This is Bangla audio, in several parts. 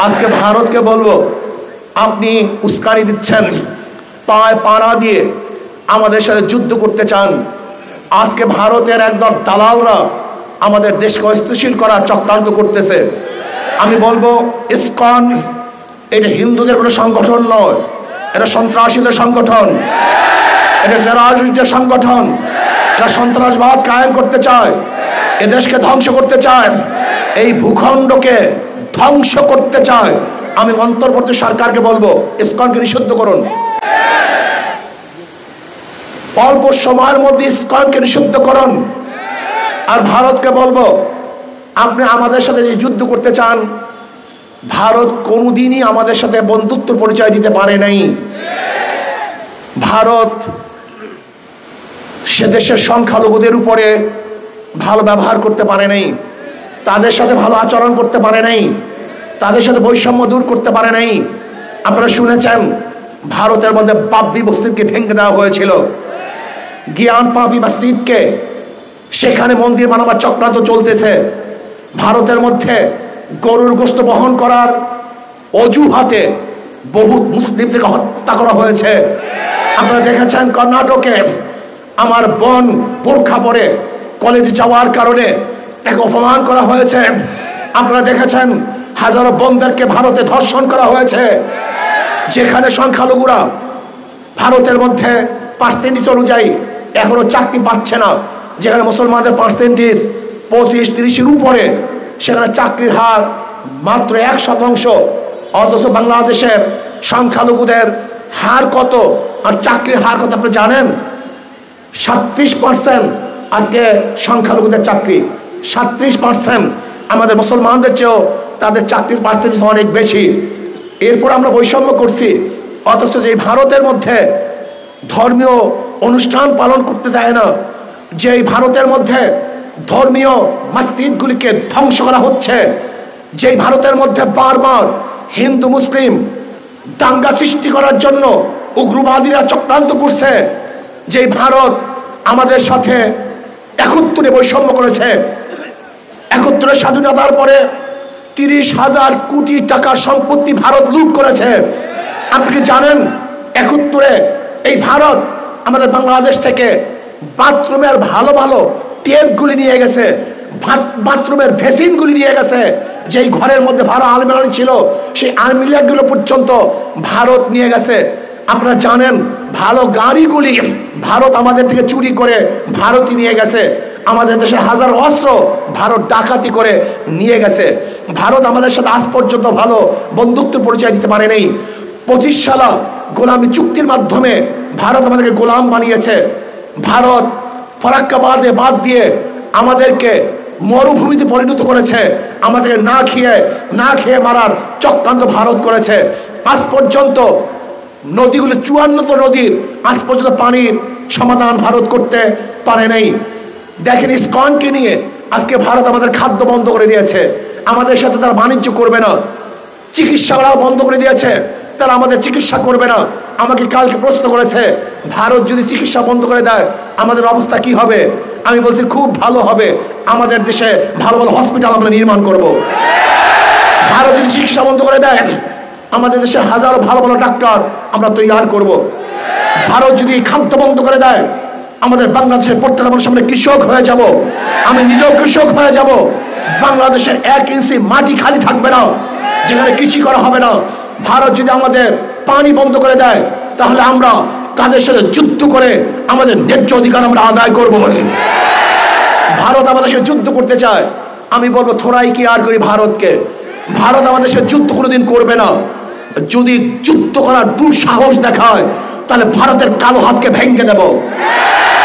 আজকে ভারতকে বলবো, আপনি উস্কানি দিচ্ছেন, পায় পাড়া দিয়ে আমাদের সাথে যুদ্ধ করতে চান। আজকে ভারতের একদল দালালরা আমাদের দেশকে অস্থিতিশীল করার চক্রান্ত করতেছে। আমি বলবো, ইসকন এটা হিন্দুদের কোনো সংগঠন নয়, এটা সন্ত্রাসীদের সংগঠন, এটা টেররিস্টদের সংগঠন। এরা সন্ত্রাসবাদ কায়েম করতে চায়, এ দেশকে ধ্বংস করতে চায়, এই ভূখণ্ডকে ধ্বংস করতে চায়। আমি অন্তর্বর্তী সরকারকে বলবো, ইসকনকে নিষিদ্ধ করুন। অল্প সময়ের মধ্যে ইসকনকে নিষিদ্ধ করুন। আর ভারতকে বলবো, আপনি আমাদের সাথে যে যুদ্ধ করতে চান, ভারত কোনোদিনই আমাদের সাথে বন্ধুত্ব পরিচয় দিতে পারে নাই। ভারত সে দেশের সংখ্যালঘুদের উপরে ভালো ব্যবহার করতে পারে নাই, তাদের সাথে ভালো আচরণ করতে পারে নাই, তাদের সাথে বৈষম্য দূর করতে পারে নাই। আপনারা শুনেছেন ভারতের মধ্যে বাবরি মসজিদকে ভেঙে দেওয়া হয়েছিল, জ্ঞান পাপি মসজিদকে, সেখানে মন্দির বানাবার চক্রান্ত চলতেছে। ভারতের মধ্যে গরুর গোশত বহন করার অজুহাতে বহু মুসলিমদেরকে হত্যা করা হয়েছে। আপনারা দেখেছেন কর্ণাটকে আমার বোন বোরখা পরে কলেজে যাওয়ার কারণে তাকে অপমান করা হয়েছে। আপনারা দেখেছেন হাজারো বোনদেরকে ভারতে ধর্ষণ করা হয়েছে। যেখানে সংখ্যালঘুরা ভারতের মধ্যে পার্সেন্টেজ অনুযায়ী এখনো চাকরি পাচ্ছে না, যেখানে মুসলমানদের পার্সেন্টেজ 25-30-এর উপরে, সেখানে চাকরির হার মাত্র 1%। অথচ বাংলাদেশের সংখ্যালঘুদের হার কত আর চাকরির হার কত আপনি জানেন? 37% আজকে সংখ্যালঘুদের চাকরি, 37%। আমাদের মুসলমানদের চেয়েও তাদের চাকরির পার্সেন্টেজ অনেক বেশি। এরপর আমরা বৈষম্য করছি। অথচ যে ভারতের মধ্যে ধর্মীয় অনুষ্ঠান পালন করতে দেয় না, যে ভারতের মধ্যে ধর্মীয় মসজিদগুলিকে ধ্বংস করা হচ্ছে, যেই ভারতের মধ্যে বারবার হিন্দু মুসলিম দাঙ্গা সৃষ্টি করার জন্য উগ্রবাদীরা চক্রান্ত করছে, যেই ভারত আমাদের সাথে 71-এ বৈষম্য করেছে, 71-এর স্বাধীনতার পরে 30,000 কোটি টাকার সম্পত্তি ভারত লুট করেছে। আপনি কি জানেন 71-এ এই ভারত আমাদের বাংলাদেশ থেকে বাথরুমের ভালো ভালো টেপগুলি নিয়ে গেছে, বাথরুমের ভেসিনগুলি নিয়ে গেছে। যেই ঘরের মধ্যে ভালো আলমিরা ছিল, সেই আলমিরাগুলো পর্যন্ত ভারত নিয়ে গেছে। আপনারা জানেন ভালো গাড়িগুলি ভারত আমাদের থেকে চুরি করে ভারতই নিয়ে গেছে। আমাদের দেশের হাজার অস্ত্র ভারত ডাকাতি করে নিয়ে গেছে। ভারত আমাদের সাথে আজ পর্যন্ত ভালো বন্ধুত্ব পরিচয় দিতে পারে নাই। 25 সালা গোলামি চুক্তির মাধ্যমে ভারত আমাদেরকে গোলাম বানিয়েছে। ভারত ফরাক্কাবাদে বাদ দিয়ে আমাদেরকে মরুভূমিতে পরিণত করেছে। আমাদেরকে না খেয়ে মারার চক্রান্ত ভারত করেছে। আজ পর্যন্ত নদীগুলো 54 নদীর আজ পর্যন্ত পানির সমাধান ভারত করতে পারে নাই। দেখেন ইসকনকে নিয়ে আজকে ভারত আমাদের খাদ্য বন্ধ করে দিয়েছে, আমাদের সাথে তারা বাণিজ্য করবে না। চিকিৎসাও বন্ধ করে দিয়েছে, তারা আমাদের চিকিৎসা করবে না। আমাকে কালকে প্রশ্ন করেছে, ভারত যদি চিকিৎসা বন্ধ করে দেয় আমাদের অবস্থা কি হবে? আমি বলছি খুব ভালো হবে, আমাদের দেশে ভালো ভালো হসপিটাল আমরা নির্মাণ করব। ভারত যদি চিকিৎসা বন্ধ করে দেয় আমাদের দেশে হাজারো ভালো ভালো ডাক্তার আমরা তৈরি করব। ভারত যদি খাদ্য বন্ধ করে দেয় আমাদের বাংলাদেশের প্রত্যেকটা মানুষ আমরা কৃষক হয়ে যাব। আমি নিজেও কৃষক হয়ে যাব। বাংলাদেশের 1 ইঞ্চি মাটি খালি থাকবে না যেখানে কৃষি করা হবে না। ভারত যদি আমাদের পানি বন্ধ করে দেয় তাহলে আমরা তাদের সাথে যুদ্ধ করে আমাদের ন্যায্য অধিকার আমরা আদায় করব। ভারত আমাদের সাথে যুদ্ধ করতে চায়, আমি বলবো থোড়াই কি আর করি ভারতকে। ভারত আমাদের সাথে যুদ্ধ কোনোদিন করবে না। যদি যুদ্ধ করার দুঃসাহস দেখায় তাহলে ভারতের কালো হাতকে ভেঙে দেব।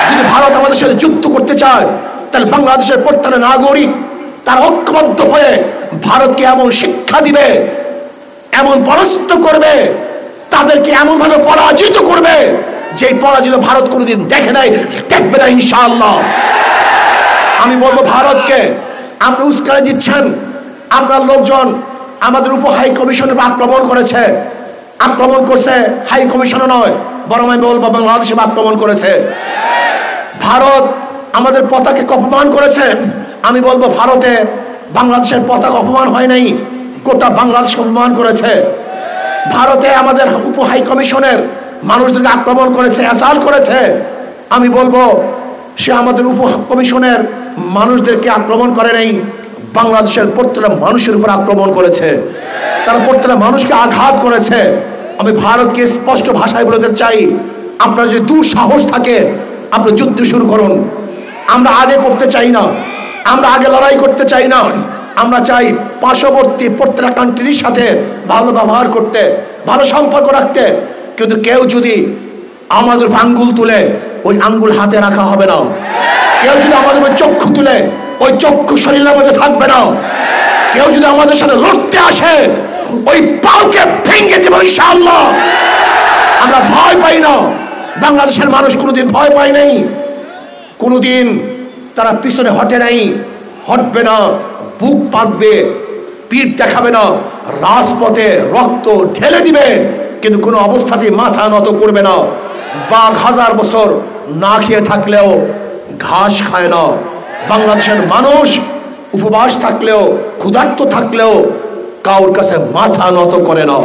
যদি ভারত আমাদের সাথে যুদ্ধ করতে চায় তাহলে বাংলাদেশের প্রত্যেকটা নাগরিক তার ঐক্যবদ্ধ হয়ে ভারতকে এমন শিক্ষা দিবে, এমন পরাস্ত করবে, তাদেরকে এমন ভাবে পরাজিত করবে যে পরাজিত ভারত কোনোদিন দেখে নাই, দেখবে না ইনশাআল্লাহ। আমি বলবো ভারতকে, আপনি উস্কানি দিচ্ছেন। আপনার লোকজন আমাদের উপর হাই কমিশনের আক্রমণ করেছে, আক্রমণ করছে হাই কমিশনে নয়, বরং আমি বলবো বাংলাদেশে আক্রমণ করেছে। ভারত আমাদের পতাকাকে অপমান করেছে। আমি বলবো ভারতে বাংলাদেশের পতাকা অপমান হয় নাই, গোটা বাংলাদেশকে অপমান করেছে। ভারতে আমাদের উপ হাই কমিশনের মানুষদেরকে আক্রমণ করেছে, অ্যাসাল্ট করেছে। আমি বলবো সে আমাদের উপ কমিশনের মানুষদেরকে আক্রমণ করে নাই, বাংলাদেশের প্রত্যেকটা মানুষের উপর আক্রমণ করেছে, তারা প্রত্যেকটা মানুষকে আঘাত করেছে। আমি ভারতকে স্পষ্ট ভাষায় বলতে চাই, আপনার যদি দুঃসাহস থাকে আপনি যুদ্ধ শুরু করুন। আমরা আগে করতে চাই না, আমরা আগে লড়াই করতে চাই না। আমরা চাই পার্শ্ববর্তী প্রত্যেকটা কান্ট্রির সাথে ভালো ব্যবহার করতে, ভালো সম্পর্ক রাখতে। কিন্তু কেউ যদি আমাদের আঙ্গুল তুলে ওই আঙ্গুল হাতে রাখা হবে না। কেউ যদি আমাদের চক্ষু তুলে ওই চক্ষু শরীরের মধ্যে থাকবে না। কেউ যদি আমাদের সাথে লড়তে আসে ওই পাওকে ভেঙে দেব ইনশাআল্লাহ। আমরা ভয় পাই না, বাংলাদেশের মানুষ কোনোদিন ভয় পায় নাই, কোনোদিন তারা পিছনে হটে নাই, হটবে না, বুক পাতবে, পিঠ দেখাবে না, রাজপথে রক্ত ঢেলে দিবে, কিন্তু কোনো অবস্থাতেই মাথা নত করবে না। বাঘ 1000 বছর না খেয়ে থাকলেও ঘাস খায় না। বাংলাদেশের মানুষ উপবাস থাকলেও, ক্ষুধার্ত থাকলেও কাউর কাছে মাথা নত করে না।